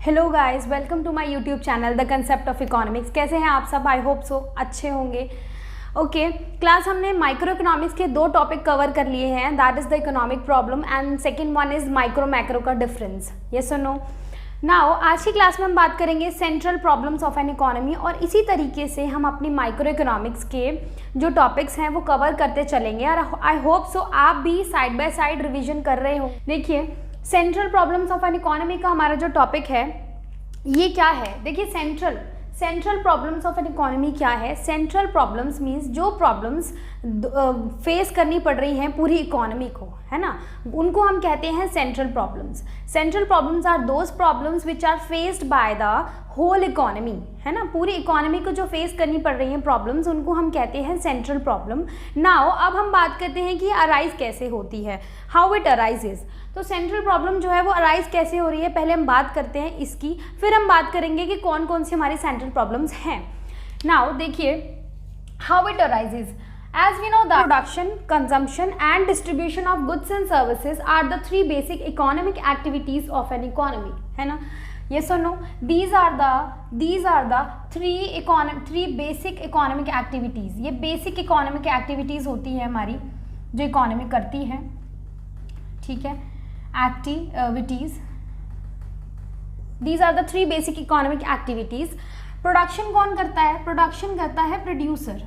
Hello guys, welcome to my YouTube channel the concept of economics. कैसे हैं आप सब? आई होप सो अच्छे होंगे। ओके क्लास, हमने माइक्रो इकोनॉमिक्स के दो टॉपिक कवर कर लिए हैं, that is the economic problem and second one is micro macro का डिफरेंस। यस और नो? नाउ आज की क्लास में हम बात करेंगे central problems of an economy, और इसी तरीके से हम अपनी माइक्रो इकोनॉमिक्स के जो टॉपिक्स हैं वो कवर करते चलेंगे। और आई होप सो आप भी साइड बाय साइड रिवीजन कर रहे हो। देखिए, central problems of an economy का हमारा जो टॉपिक है ये क्या है? देखिए, central problems of an economy क्या है? सेंट्रल प्रॉब्लम्स मीन्स जो प्रॉब्लम्स फेस करनी पड़ रही हैं पूरी इकोनॉमी को, है ना, उनको हम कहते हैं central problems. Central problems are those problems which are faced by the whole economy, है ना, पूरी इकोनॉमी को जो फेस करनी पड़ रही हैं प्रॉब्लम्स, उनको हम कहते हैं सेंट्रल प्रॉब्लम। नाउ अब हम बात करते हैं कि अराइज कैसे होती है, हाउ इट अराइजेज। तो सेंट्रल प्रॉब्लम जो है वो अराइज कैसे हो रही है, पहले हम बात करते हैं इसकी, फिर हम बात करेंगे कि कौन कौन सी हमारी सेंट्रल प्रॉब्लम्स हैं। नाउ देखिए, how it arises. As we know that production, consumption and distribution of goods and services are the three basic economic activities of an economy, है ना? Yes or no? These are the three basic economic activities. ये basic economic activities होती है हमारी जो economy करती है, ठीक है, activities. These are the three basic economic activities. Production कौन करता है? प्रोडक्शन करता है प्रोड्यूसर,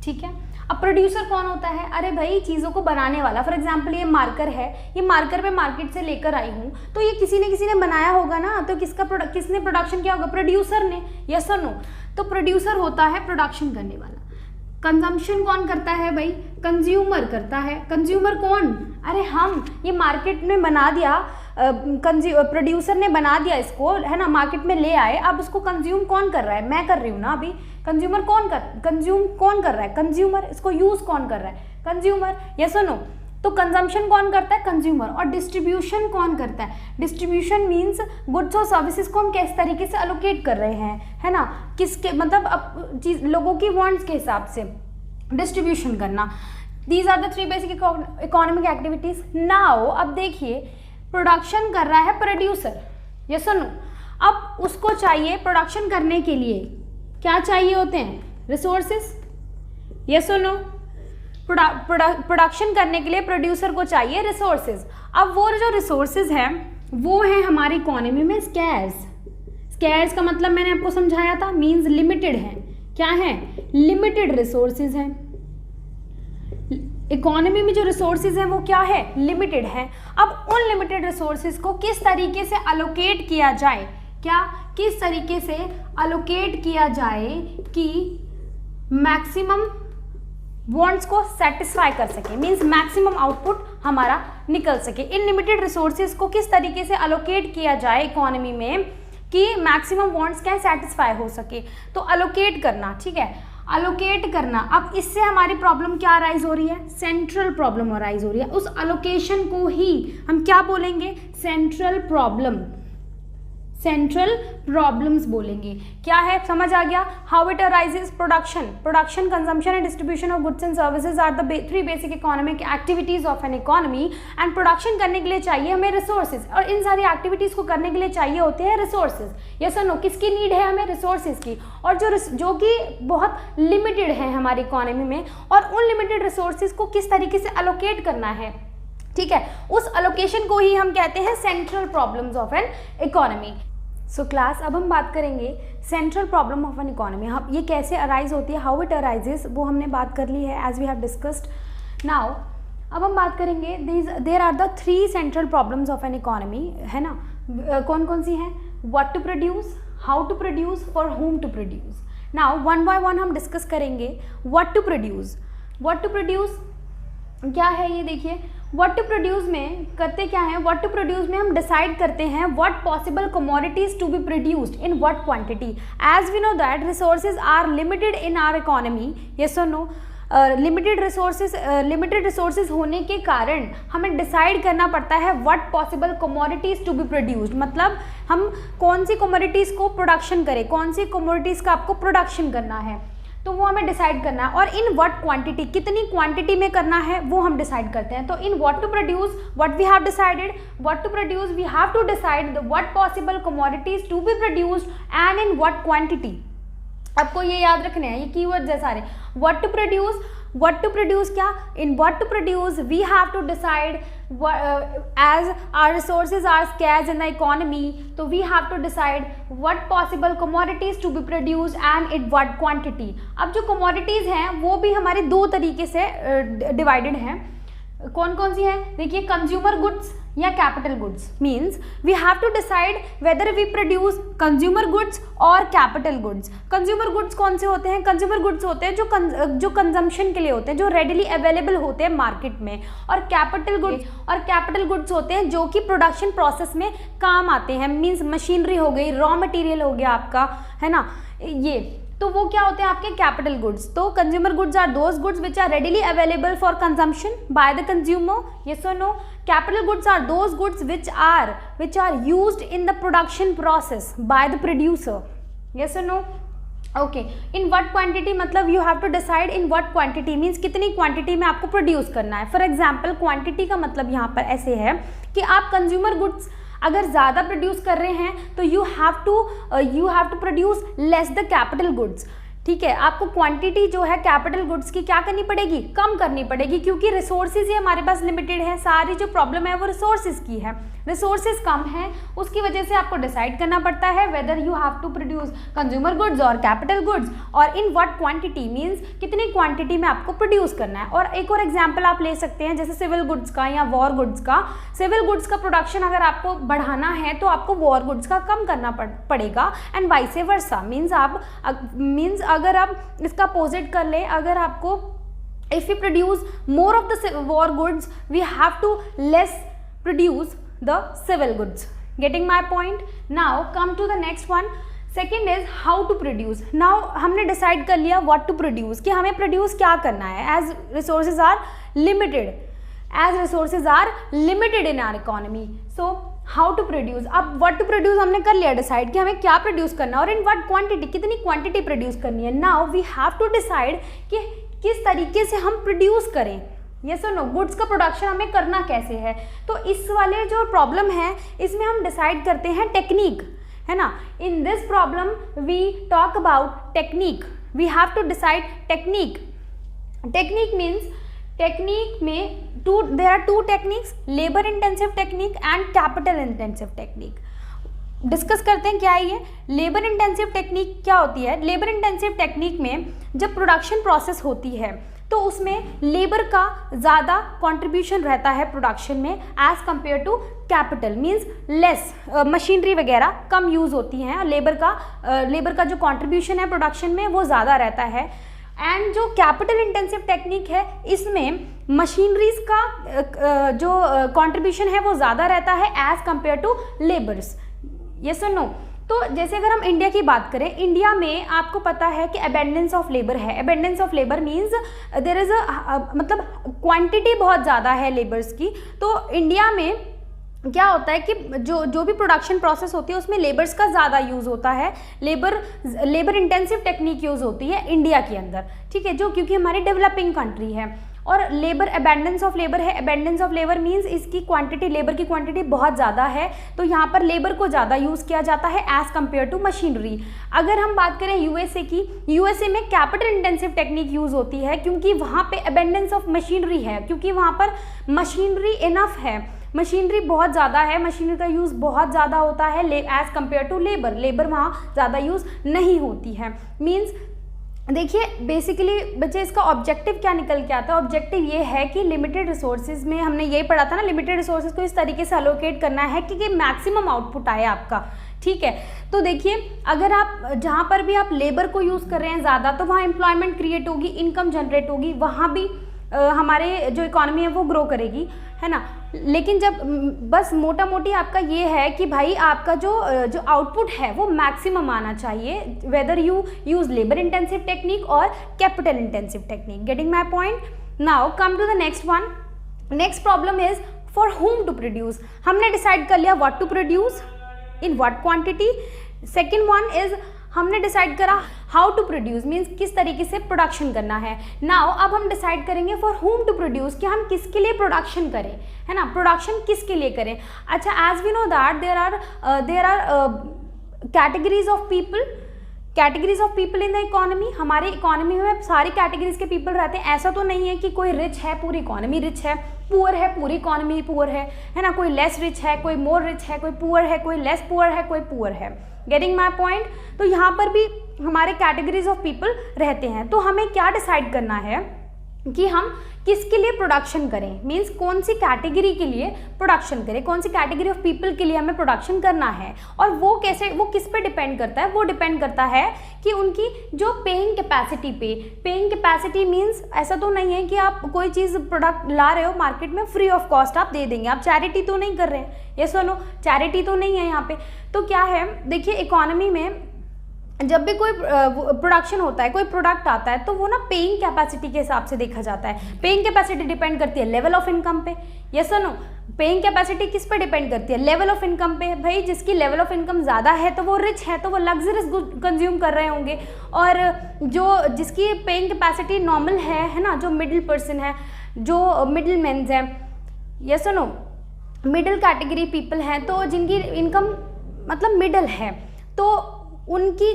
ठीक है। अब प्रोड्यूसर कौन होता है? अरे भाई, चीज़ों को बनाने वाला। फॉर एग्जांपल ये मार्कर है, ये मार्कर मैं मार्केट से लेकर आई हूँ, तो ये किसी ने बनाया होगा ना, तो किसने प्रोडक्शन किया होगा? प्रोड्यूसर ने। यस और नो? तो प्रोड्यूसर होता है प्रोडक्शन करने वाला। कंजम्पशन कौन करता है भाई? कंज्यूमर करता है। कंज्यूमर कौन? अरे हम, ये मार्केट में बना दिया, प्रोड्यूसर ने बना दिया इसको, है ना, मार्केट में ले आए, अब उसको कंज्यूम कौन कर रहा है? मैं कर रही हूँ ना अभी। कंज्यूम कौन कर रहा है? कंज्यूमर। इसको यूज कौन कर रहा है? कंज्यूमर। यस और नो? तो कंजम्पशन कौन करता है? कंज्यूमर। और डिस्ट्रीब्यूशन कौन करता है? डिस्ट्रीब्यूशन मीन्स गुड्स और सर्विसेज को हम किस तरीके से अलोकेट कर रहे हैं, है ना, किसके मतलब अब चीज लोगों की वांट्स के हिसाब से डिस्ट्रीब्यूशन करना। These are the three basic economic activities. Now अब देखिए, प्रोडक्शन कर रहा है प्रोड्यूसर। यस और नो? अब उसको चाहिए प्रोडक्शन करने के लिए क्या चाहिए होते हैं? रिसोर्सेज। यस और नो? प्रोडक्शन करने के लिए प्रोड्यूसर को चाहिए रिसोर्सेज। अब वो जो रिसोर्सेज हैं वो हैं हमारी इकोनॉमी में स्कैर्स। स्कैर्स का मतलब मैंने आपको समझाया था, मींस लिमिटेड है। क्या है? लिमिटेड रिसोर्सेज हैं। इकोनॉमी में जो रिसोर्सेज हैं वो क्या है? लिमिटेड है। अब उन लिमिटेड रिसोर्सेज को किस तरीके से अलोकेट किया जाए, किस तरीके से अलोकेट किया जाए कि मैक्सिमम वांट्स को सेटिस्फाई कर सके, मींस मैक्सिमम आउटपुट हमारा निकल सके। इन लिमिटेड रिसोर्सेज को किस तरीके से अलोकेट किया जाए इकोनॉमी में कि मैक्सिमम वांट्स क्या सेटिस्फाई हो सके, तो अलोकेट करना, ठीक है, अलोकेट करना। अब इससे हमारी प्रॉब्लम क्या अराइज हो रही है? सेंट्रल प्रॉब्लम अराइज हो रही है। उस अलोकेशन को ही हम क्या बोलेंगे? सेंट्रल प्रॉब्लम्स बोलेंगे। क्या है? समझ आ गया? How it arises. Production, consumption and distribution of goods and services are the three basic economic activities of an economy. And production करने के लिए चाहिए हमें रिसोर्सेज, और इन सारी एक्टिविटीज को करने के लिए चाहिए होते हैं रिसोर्सेज। यस और नो? किसकी नीड है हमें? रिसोर्सेज की, और जो कि बहुत लिमिटेड है हमारी इकोनॉमी में, और उन लिमिटेड रिसोर्सेज को किस तरीके से अलोकेट करना है, ठीक है, उस अलोकेशन को ही हम कहते हैं central problems of an economy. So class, अब हम बात करेंगे central problem of an economy. हम ये कैसे अराइज होती है, हाउ इट अराइजेस, वो हमने बात कर ली है, as we have discussed. Now अब हम बात करेंगे there are the three central problems of an economy, है ना। कौन कौन सी हैं? What to produce, how to produce, for whom to produce. Now one by one हम डिस्कस करेंगे। व्हाट टू प्रोड्यूस क्या है ये देखिए। व्हाट टू प्रोड्यूस में करते क्या है? व्हाट टू प्रोड्यूस में हम डिसाइड करते हैं what possible commodities to be produced in what quantity. As we know that resources are limited in our economy. Yes और नो? लिमिटेड रिसोर्सेज होने के कारण हमें डिसाइड करना पड़ता है what possible commodities to be produced, मतलब हम कौन सी कमोडिटीज़ को प्रोडक्शन करें, कौन सी कमोडिटीज़ का आपको प्रोडक्शन करना है। तो वो हमें डिसाइड करना है, और इन व्हाट क्वांटिटी, कितनी क्वांटिटी में करना है वो हम डिसाइड करते हैं। तो in what to produce, what we have decided, what to produce, we have to decide the what possible commodities to be produced and in what quantity. आपको ये याद रखने हैं, ये कीवर्ड्स है सारे। What to produce, what to produce क्या, in what to produce we have to decide as our resources are scarce in the economy, so we have to decide what possible commodities to be produced and in what quantity। अब जो commodities हैं वो भी हमारे दो तरीके से divided हैं। कौन कौन सी है, देखिए, कंज्यूमर गुड्स या capital goods. Means we have to decide whether we produce consumer goods और कैपिटल गुड्स। कंज्यूमर गुड्स कौन से होते हैं, कंज्यूमर गुड्स होते हैं जो कंजम्पशन के लिए होते हैं, जो रेडिली अवेलेबल होते हैं मार्केट में, और कैपिटल गुड्स होते हैं जो कि प्रोडक्शन प्रोसेस में काम आते हैं। मीन्स मशीनरी हो गई, रॉ मटेरियल हो गया आपका, है ना, ये तो वो क्या होते हैं आपके कैपिटल गुड्स। तो consumer goods are those goods which are readily available for consumption by the consumer, yes और no. Capital goods are those goods which are used in the production process by the producer, yes और no. Okay, in what quantity मतलब you have to decide in what quantity, means कितनी quantity में आपको produce करना है। For example, quantity का मतलब यहाँ पर ऐसे है कि आप कंज्यूमर गुड्स अगर ज़्यादा प्रोड्यूस कर रहे हैं तो you have to produce less the capital goods. ठीक है, आपको क्वांटिटी जो है कैपिटल गुड्स की क्या करनी पड़ेगी, कम करनी पड़ेगी, क्योंकि रिसोर्सेज ही हमारे पास लिमिटेड है। सारी जो प्रॉब्लम है वो रिसोर्सेज की है, रिसोर्सेज कम है, उसकी वजह से आपको डिसाइड करना पड़ता है whether you have to produce consumer goods और कैपिटल गुड्स, और इन व्हाट क्वांटिटी, मीन्स कितनी क्वांटिटी में आपको प्रोड्यूस करना है। और एक और एग्जाम्पल आप ले सकते हैं, जैसे सिविल गुड्स का या वॉर गुड्स का। सिविल गुड्स का प्रोडक्शन अगर आपको बढ़ाना है तो आपको वॉर गुड्स का कम करना पड़ेगा, एंड वाइस वर्सा। मीन्स अगर आप इसका अपोजिट कर ले, अगर आपको if we produce more of the war goods, we have to less produce the civil goods. Getting my point? Now come to the next one. Second is how to produce. Now हमने decide कर लिया what to produce, कि हमें produce क्या करना है, as resources are limited in our economy. So how to produce, अब what to produce हमने कर लिया डिसाइड कि हमें क्या प्रोड्यूस करना है, और इन व्हाट क्वांटिटी, कितनी क्वांटिटी प्रोड्यूस करनी है। Now we have to decide कि किस तरीके से हम प्रोड्यूस करें, यस और नो, गुड्स का प्रोडक्शन हमें करना कैसे है। तो इस वाले जो प्रॉब्लम है इसमें हम डिसाइड करते हैं टेक्निक, है ना। In this problem we talk about technique, we have to decide technique. Technique means, technique में there are two techniques, labor intensive technique and capital intensive technique. Discuss करते हैं क्या है ये लेबर इंटेंसिव टेक्निक, क्या होती है। लेबर इंटेंसिव टेक्निक में जब प्रोडक्शन प्रोसेस होती है तो उसमें लेबर का ज़्यादा कंट्रीब्यूशन रहता है प्रोडक्शन में as compare to capital, means less, machinery वगैरह कम यूज़ होती हैं, लेबर का जो कंट्रीब्यूशन है प्रोडक्शन में वो ज़्यादा रहता है। एंड जो कैपिटल इंटेंसिव टेक्निक है इसमें मशीनरीज का जो कंट्रीब्यूशन है वो ज़्यादा रहता है as compare to labours, yes और नो। तो जैसे अगर हम इंडिया की बात करें, इंडिया में आपको पता है कि अबेंडेंस ऑफ लेबर है। Abundance of labour means there is मतलब क्वांटिटी बहुत ज़्यादा है लेबर्स की। तो इंडिया में क्या होता है कि जो भी प्रोडक्शन प्रोसेस होती है उसमें लेबर्स का ज़्यादा यूज़ होता है, लेबर इंटेंसिव टेक्निक यूज़ होती है इंडिया के अंदर, ठीक है, जो क्योंकि हमारी डेवलपिंग कंट्री है। और लेबर अबेंडेंस ऑफ लेबर है, अबेंडेंस ऑफ लेबर मींस इसकी क्वांटिटी, लेबर की क्वांटिटी बहुत ज़्यादा है, तो यहाँ पर लेबर को ज़्यादा यूज़ किया जाता है एज़ कम्पेयर टू मशीनरी। अगर हम बात करें यूएसए की, यूएसए में कैपिटल इंटेंसिव टेक्निक यूज़ होती है क्योंकि वहाँ पे अबेंडेंस ऑफ मशीनरी है, क्योंकि वहाँ पर मशीनरी इनफ है, मशीनरी बहुत ज़्यादा है, मशीनरी का यूज़ बहुत ज़्यादा होता है एज़ कम्पेयर टू लेबर वहाँ ज़्यादा यूज़ नहीं होती है। मीन्स देखिए बेसिकली बच्चे इसका ऑब्जेक्टिव क्या निकल के आता है, ऑब्जेक्टिव ये है कि लिमिटेड रिसोर्सेज में हमने यही पढ़ा था ना, लिमिटेड रिसोर्सेज को इस तरीके से अलोकेट करना है कि मैक्सिमम आउटपुट आए आपका, ठीक है। तो देखिए अगर आप जहाँ पर भी आप लेबर को यूज़ कर रहे हैं ज़्यादा तो वहाँ एम्प्लॉयमेंट क्रिएट होगी, इनकम जनरेट होगी, वहाँ भी हमारे जो इकॉनमी है वो ग्रो करेगी, है ना। लेकिन जब बस मोटा मोटी आपका ये है कि भाई आपका जो आउटपुट है वो मैक्सिमम आना चाहिए, whether you use labour intensive technique और capital intensive technique. Getting my point. Now come to the next one. Next problem is for whom to produce. हमने डिसाइड कर लिया what to produce in what quantity. Second one is हमने डिसाइड करा how to produce means किस तरीके से production करना है। नाउ अब हम डिसाइड करेंगे फॉर हुम टू प्रोड्यूस, कि हम किसके लिए प्रोडक्शन करें, है ना, प्रोडक्शन किसके लिए करें। अच्छा, as we know that there are categories of people in the economy. हमारे इकोनॉमी में सारी कैटेगरीज के पीपल रहते हैं। ऐसा तो नहीं है कि कोई रिच है पूरी इकोनॉमी रिच है, पुअर है पूरी इकोनॉमी पुअर है ना, कोई लेस रिच है कोई मोर रिच है, कोई पुअर है कोई लेस पुअर है, कोई पुअर है। Getting my point. तो यहाँ पर भी हमारे कैटेगरीज ऑफ पीपल रहते हैं। तो हमें क्या डिसाइड करना है कि हम किसके लिए प्रोडक्शन करें, मीन्स कौन सी कैटेगरी के लिए प्रोडक्शन करें, कौन सी कैटेगरी ऑफ पीपल के लिए हमें प्रोडक्शन करना है। और वो कैसे, वो किस पे डिपेंड करता है, वो डिपेंड करता है कि उनकी जो पेइंग कैपेसिटी पे। पेइंग कैपेसिटी मीन्स ऐसा तो नहीं है कि आप कोई चीज़ प्रोडक्ट ला रहे हो मार्केट में फ्री ऑफ कॉस्ट आप दे देंगे, आप चैरिटी तो नहीं कर रहे हैं, ये सुनो चैरिटी तो नहीं है यहाँ पे। तो क्या है, देखिए इकोनॉमी में जब भी कोई प्रोडक्शन होता है, कोई प्रोडक्ट आता है, तो वो ना पेइंग कैपेसिटी के हिसाब से देखा जाता है। पेइंग कैपेसिटी डिपेंड करती है लेवल ऑफ इनकम पे, यस और नो। पेइंग कैपेसिटी किस पे डिपेंड करती है, लेवल ऑफ इनकम पे। भाई जिसकी लेवल ऑफ इनकम ज़्यादा है तो वो रिच है, तो वो लग्जरियस गुड कंज्यूम कर रहे होंगे। और जो जिसकी पेइंग कैपेसिटी नॉर्मल है ना, जो मिडिल पर्सन है, जो मिडिल मेन्स हैं, यस और नो, मिडिल कैटेगरी पीपल हैं, तो जिनकी इनकम मतलब मिडल है, तो उनकी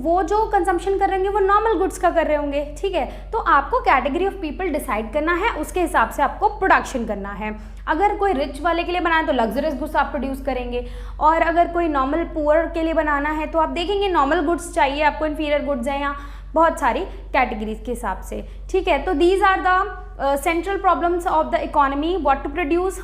वो जो कंजम्पशन कर रहे होंगे वो नॉर्मल गुड्स का कर रहे होंगे, ठीक है। तो आपको कैटेगरी ऑफ पीपल डिसाइड करना है, उसके हिसाब से आपको प्रोडक्शन करना है। अगर कोई रिच वाले के लिए बनाए तो लग्जरियस गुड्स आप प्रोड्यूस करेंगे, और अगर कोई नॉर्मल पुअर के लिए बनाना है तो आप देखेंगे नॉर्मल गुड्स चाहिए आपको, इन्फीरियर गुड्स हैं या बहुत सारी कैटेगरीज के हिसाब से, ठीक है। तो these are the central problems of the economy, what to produce,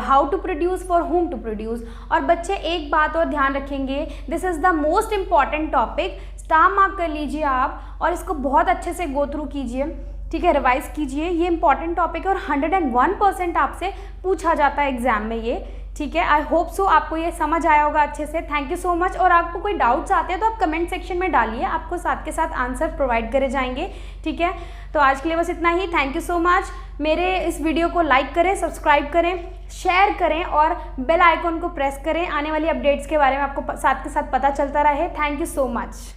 how to produce, for whom to produce. और बच्चे एक बात और ध्यान रखेंगे, this is the most important topic, star mark कर लीजिए आप और इसको बहुत अच्छे से गो थ्रू कीजिए, ठीक है, रिवाइज कीजिए। ये इंपॉर्टेंट टॉपिक है और 101% आपसे पूछा जाता है एग्जाम में ये, ठीक है। आई होप सो आपको ये समझ आया होगा अच्छे से। Thank you so much. और आपको कोई डाउट्स आते हैं तो आप कमेंट सेक्शन में डालिए, आपको साथ के साथ आंसर प्रोवाइड करे जाएंगे, ठीक है। तो आज के लिए बस इतना ही। Thank you so much. मेरे इस वीडियो को लाइक करें, सब्सक्राइब करें, शेयर करें और बेल आइकॉन को प्रेस करें, आने वाली अपडेट्स के बारे में आपको साथ के साथ पता चलता रहे। Thank you so much.